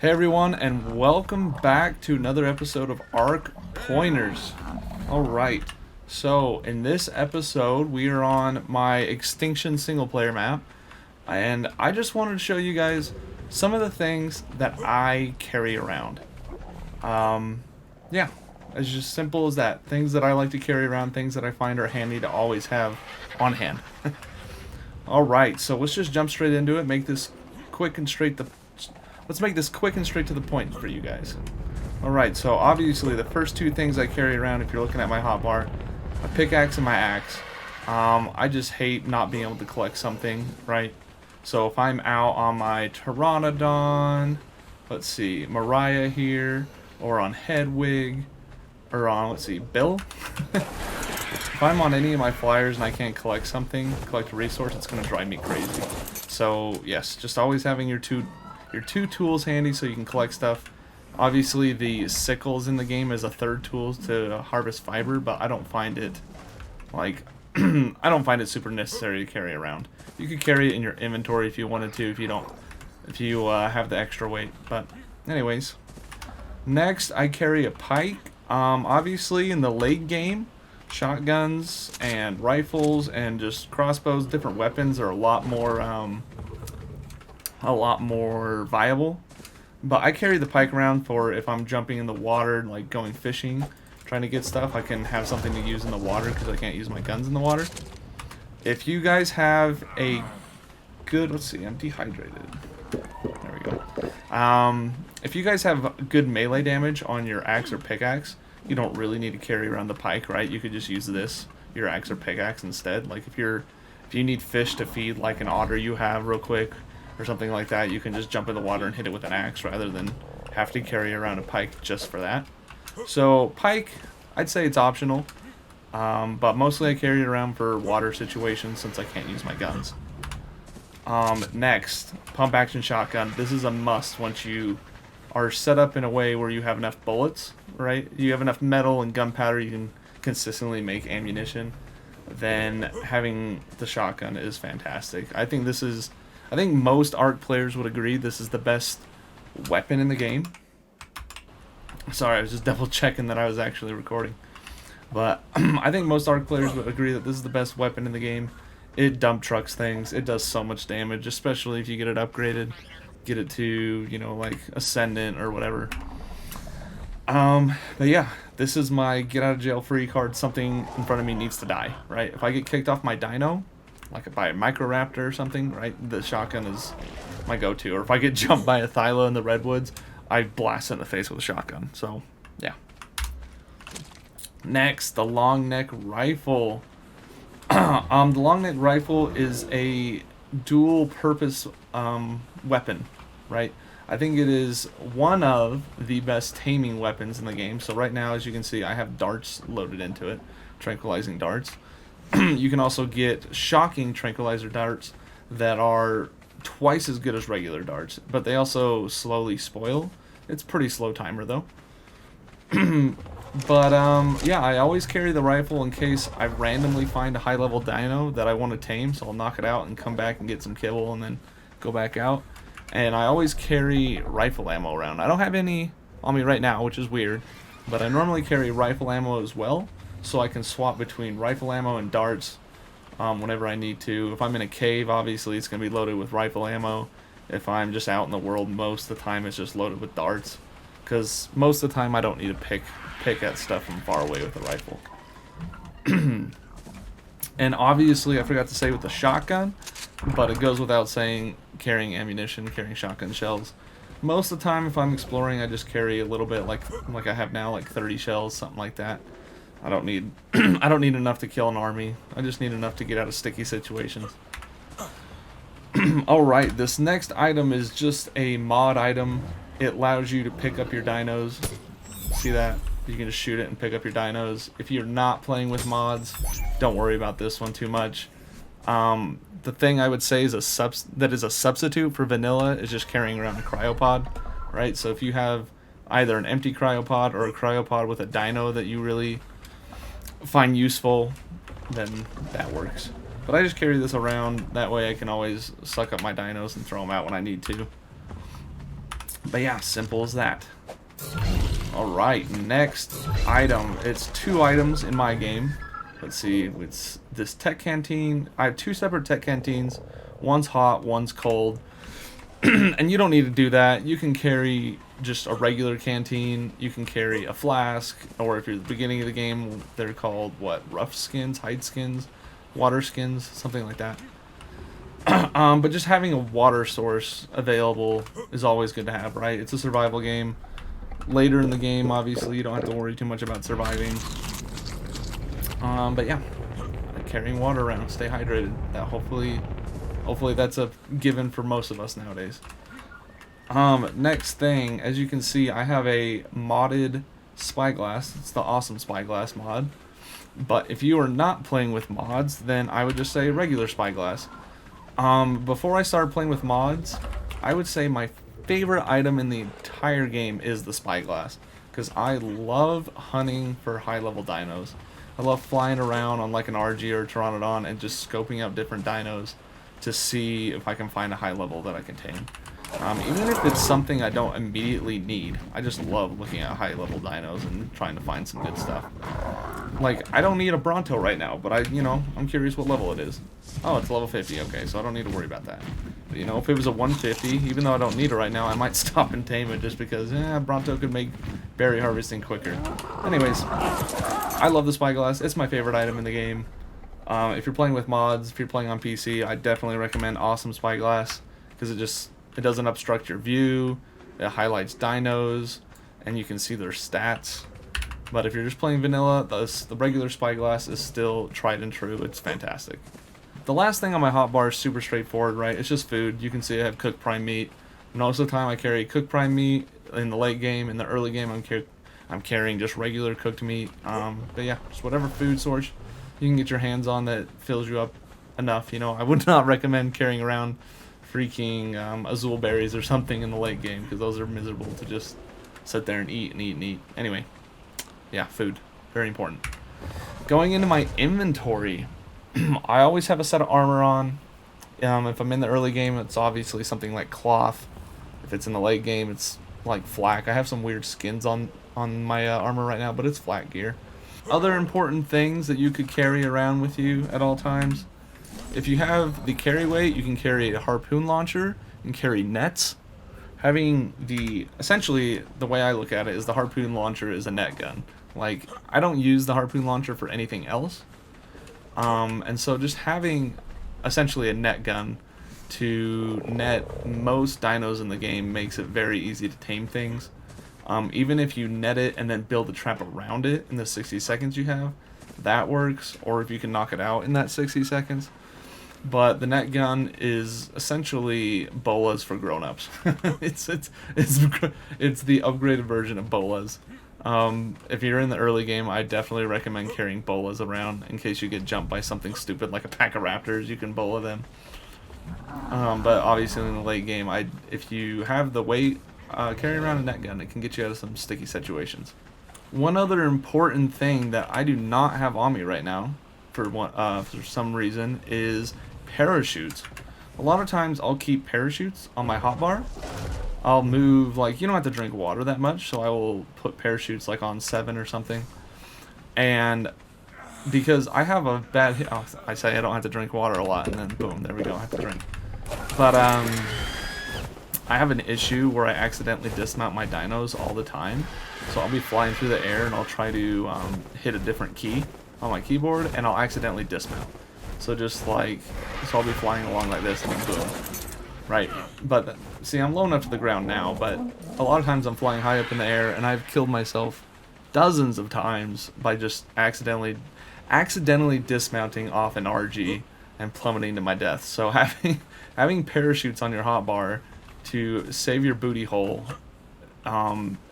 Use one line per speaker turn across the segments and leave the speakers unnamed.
Hey everyone, and welcome back to another episode of Arc Pointers. Alright, so in this episode, we are on my Extinction single player map, and I just wanted to show you guys some of the things that I carry around. Yeah, it's just simple as that. Things that I like to carry around, things that I find are handy to always have on hand. Alright, so let's just jump straight into it, make this quick and straight to Let's make this quick and straight to the point for you guys. Alright, so obviously the first two things I carry around, if you're looking at my hotbar, a pickaxe and my axe. I just hate not being able to collect something, right? So if I'm out on my Pteranodon, let's see, Mariah here, or on Hedwig, or on, let's see, Bill? If I'm on any of my flyers and I can't collect something, collect a resource, it's going to drive me crazy. So yes, just always having your two tools handy so you can collect stuff. Obviously the sickles in the game is a third tool to harvest fiber, but I don't find it like I don't find it super necessary to carry around. You could carry it in your inventory if you wanted to, if you have the extra weight. But anyways, next I carry a pike. Obviously in the late game, shotguns and rifles and just crossbows, different weapons are a lot more viable. But I carry the pike around for if I'm jumping in the water, like going fishing, trying to get stuff. I can have something to use in the water because I can't use my guns in the water. If you guys have a good, let's see, I'm dehydrated. There we go. If you guys have good melee damage on your axe or pickaxe, you don't really need to carry around the pike, right? You could just use your axe or pickaxe instead. Like if you need fish to feed like an otter you have real quick, or something like that, you can just jump in the water and hit it with an axe rather than have to carry around a pike just for that. So pike, I'd say it's optional, but mostly I carry it around for water situations since I can't use my guns. Next, pump action shotgun. This is a must once you are set up in a way where you have enough bullets, right? You have enough metal and gunpowder, you can consistently make ammunition. Then having the shotgun is fantastic. I think most ARC players would agree this is the best weapon in the game. Sorry, I was just double checking that I was actually recording. But I think most ARC players would agree that this is the best weapon in the game. It dump trucks things. It does so much damage, especially if you get it upgraded. Get it to, you know, like Ascendant or whatever. But yeah, this is my get out of jail free card. Something in front of me needs to die, right? If I get kicked off my dino, like by a Microraptor or something, right, the shotgun is my go-to. Or if I get jumped by a Thyla in the redwoods, I blast it in the face with a shotgun. So yeah. Next, the long neck rifle. The long neck rifle is a dual purpose weapon, right? I think it is one of the best taming weapons in the game. So right now, as you can see, I have darts loaded into it, tranquilizing darts. You can also get shocking tranquilizer darts that are twice as good as regular darts, but they also slowly spoil. It's pretty slow timer though. But yeah, I always carry the rifle in case I randomly find a high level dino that I want to tame, so I'll knock it out and come back and get some kibble and then go back out. And I always carry rifle ammo around. I don't have any on me right now, which is weird, but I normally carry rifle ammo as well, so I can swap between rifle ammo and darts whenever I need to. If I'm in a cave, obviously it's going to be loaded with rifle ammo. If I'm just out in the world, most of the time it's just loaded with darts, because most of the time I don't need to pick at stuff from far away with a rifle. And obviously I forgot to say with the shotgun, but it goes without saying, carrying ammunition, carrying shotgun shells. Most of the time if I'm exploring, I just carry a little bit, like I have now, like 30 shells, something like that. I don't need I don't need enough to kill an army. I just need enough to get out of sticky situations. Alright, this next item is just a mod item. It allows you to pick up your dinos. See that? You can just shoot it and pick up your dinos. If you're not playing with mods, don't worry about this one too much. The thing I would say is that is a substitute for vanilla is just carrying around a cryopod, right? So if you have either an empty cryopod or a cryopod with a dino that you really find useful, then that works. But I just carry this around, that way I can always suck up my dinos and throw them out when I need to. But yeah, simple as that. Alright, next item. It's 2 items in my game. Let's see, it's this tech canteen. I have 2 separate tech canteens. One's hot, one's cold. And you don't need to do that. You can carry just a regular canteen. You can carry a flask, or if you're at the beginning of the game, they're called, what, rough skins, hide skins, water skins, something like that. But just having a water source available is always good to have, right? It's a survival game. Later in the game, obviously, you don't have to worry too much about surviving. But yeah, carrying water around, stay hydrated. That hopefully that's a given for most of us nowadays. Next thing, as you can see, I have a modded spyglass. It's the awesome spyglass mod. But if you are not playing with mods, then I would just say regular spyglass. Before I started playing with mods, I would say my favorite item in the entire game is the spyglass, because I love hunting for high-level dinos. I love flying around on like an RG or a Pteranodon and just scoping out different dinos to see if I can find a high level that I can tame. Even if it's something I don't immediately need, I just love looking at high-level dinos and trying to find some good stuff. Like, I don't need a Bronto right now, but I'm curious what level it is. Oh, it's level 50, okay, so I don't need to worry about that. But, if it was a 150, even though I don't need it right now, I might stop and tame it just because, Bronto could make berry harvesting quicker. Anyways, I love the spyglass. It's my favorite item in the game. If you're playing with mods, if you're playing on PC, I definitely recommend Awesome Spyglass, because it doesn't obstruct your view, it highlights dinos, and you can see their stats. But if you're just playing vanilla, the regular spyglass is still tried and true. It's fantastic. The last thing on my hotbar is super straightforward, right? It's just food. You can see I have cooked prime meat. Most of the time I carry cooked prime meat. In the late game, in the early game, I'm carrying just regular cooked meat. But yeah, just whatever food source you can get your hands on that fills you up enough. I would not recommend carrying around freaking azul berries or something in the late game, because those are miserable to just sit there and eat and eat and eat. Anyway, yeah, food, very important. Going into my inventory, I always have a set of armor on. If I'm in the early game, it's obviously something like cloth. If it's in the late game, it's like flak. I have some weird skins on my armor right now, but it's flak gear. Other important things that you could carry around with you at all times. If you have the carry weight, you can carry a harpoon launcher and carry nets. Essentially, the way I look at it is the harpoon launcher is a net gun. Like, I don't use the harpoon launcher for anything else. And so just having essentially a net gun to net most dinos in the game makes it very easy to tame things. Even if you net it and then build a trap around it in the 60 seconds you have, that works, or if you can knock it out in that 60 seconds. But the net gun is essentially bolas for grown-ups. it's the upgraded version of bolas. If you're in the early game, I definitely recommend carrying bolas around in case you get jumped by something stupid like a pack of raptors. You can bola them. But obviously in the late game, if you have the weight, carry around a net gun. It can get you out of some sticky situations. One other important thing that I do not have on me right now, for some reason, is parachutes. A lot of times I'll keep parachutes on my hotbar. I'll move, you don't have to drink water that much, so I will put parachutes on 7 or something. And because I have a bad I say I don't have to drink water a lot, and then boom, there we go, I have to drink. But I have an issue where I accidentally dismount my dinos all the time. So I'll be flying through the air and I'll try to hit a different key on my keyboard, and I'll accidentally dismount. So I'll be flying along like this, and then boom. Right, but see, I'm low enough to the ground now, but a lot of times I'm flying high up in the air, and I've killed myself dozens of times by just accidentally dismounting off an RG and plummeting to my death. So having parachutes on your hotbar to save your booty hole,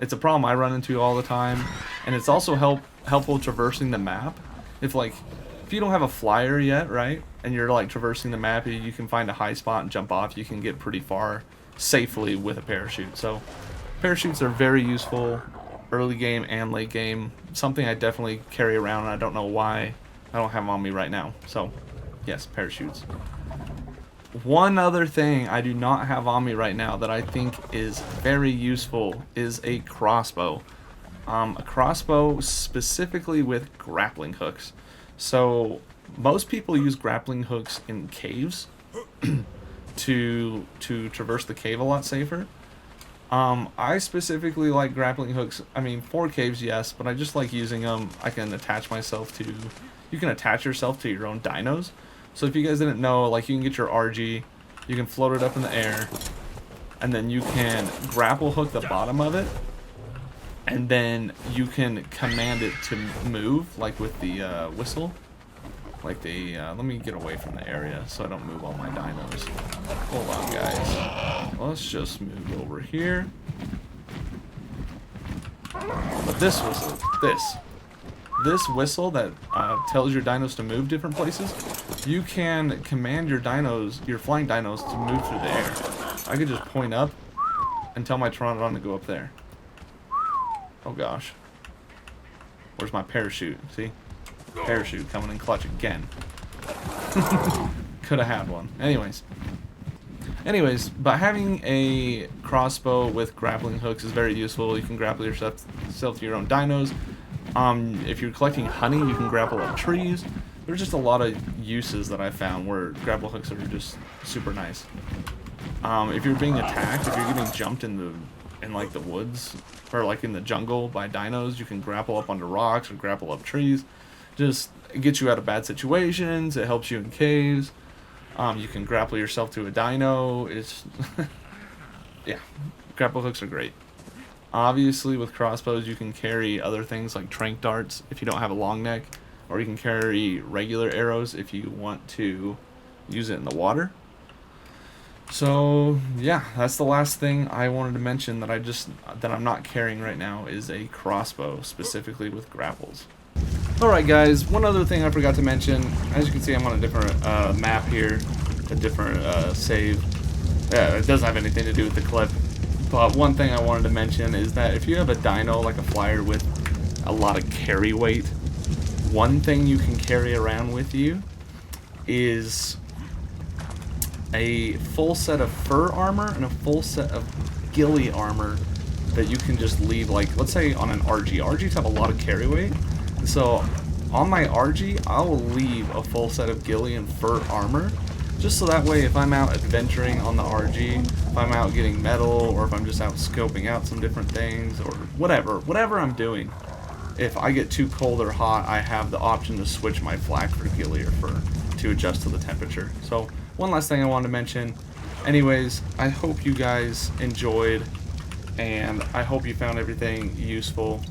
it's a problem I run into all the time, and it's also helpful traversing the map. If you don't have a flyer yet, right, and you're traversing the map, you can find a high spot and jump off. You can get pretty far safely with a parachute. So parachutes are very useful early game and late game. Something I definitely carry around, and I don't know why I don't have them on me right now. So yes, parachutes. one other thing I do not have on me right now that I think is very useful is a crossbow. A crossbow specifically with grappling hooks. So most people use grappling hooks in caves to traverse the cave a lot safer. I specifically like grappling hooks. I mean, for caves, yes, but I just like using them. I can attach myself to. You can attach yourself to your own dinos. So if you guys didn't know, like you can get your RG, you can float it up in the air, and then you can grapple hook the bottom of it, and then you can command it to move, like with the whistle. Like the, let me get away from the area so I don't move all my dinos. Hold on, guys. Let's just move over here. But this whistle, this whistle that tells your dinos to move different places, you can command your dinos, your flying dinos, to move through the air. I could just point up and tell my Pteranodon to go up there. Oh gosh. Where's my parachute? See? Parachute coming in clutch again. Could have had one. Anyways, but having a crossbow with grappling hooks is very useful. You can grapple yourself to your own dinos. If you're collecting honey, you can grapple up trees. There's just a lot of uses that I found where grapple hooks are just super nice. If you're being attacked, if you're getting jumped in like the woods or like in the jungle by dinos, you can grapple up onto rocks or grapple up trees. Just it gets you out of bad situations. It helps you in caves. You can grapple yourself to a dino. It's yeah, grapple hooks are great. Obviously, with crossbows, you can carry other things like tranq darts if you don't have a long neck, or you can carry regular arrows if you want to use it in the water. So yeah, that's the last thing I wanted to mention that I'm not carrying right now is a crossbow specifically with grapples. Alright guys, one other thing I forgot to mention. As you can see, I'm on a different map here, a different save. It doesn't have anything to do with the clip, but one thing I wanted to mention is that if you have a dino like a flyer with a lot of carry weight, one thing you can carry around with you is a full set of fur armor and a full set of ghillie armor that you can just leave, like let's say on an RG. RGs have a lot of carry weight. So on my RG, I will leave a full set of ghillie and fur armor, just so that way if I'm out adventuring on the RG, if I'm out getting metal, or if I'm just out scoping out some different things, or whatever I'm doing, if I get too cold or hot, I have the option to switch my flak for ghillie or fur to adjust to the temperature. So one last thing I wanted to mention. Anyways, I hope you guys enjoyed, and I hope you found everything useful.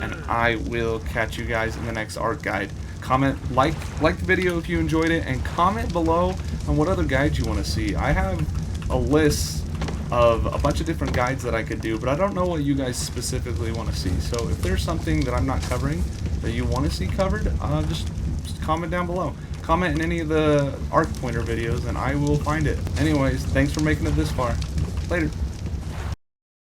And I will catch you guys in the next art guide. Comment, like the video if you enjoyed it, and comment below on what other guides you want to see. I have a list of a bunch of different guides that I could do, but I don't know what you guys specifically want to see. So if there's something that I'm not covering that you want to see covered, just comment down below. Comment in any of the arc pointer videos and I will find it. Anyways, thanks for making it this far. Later.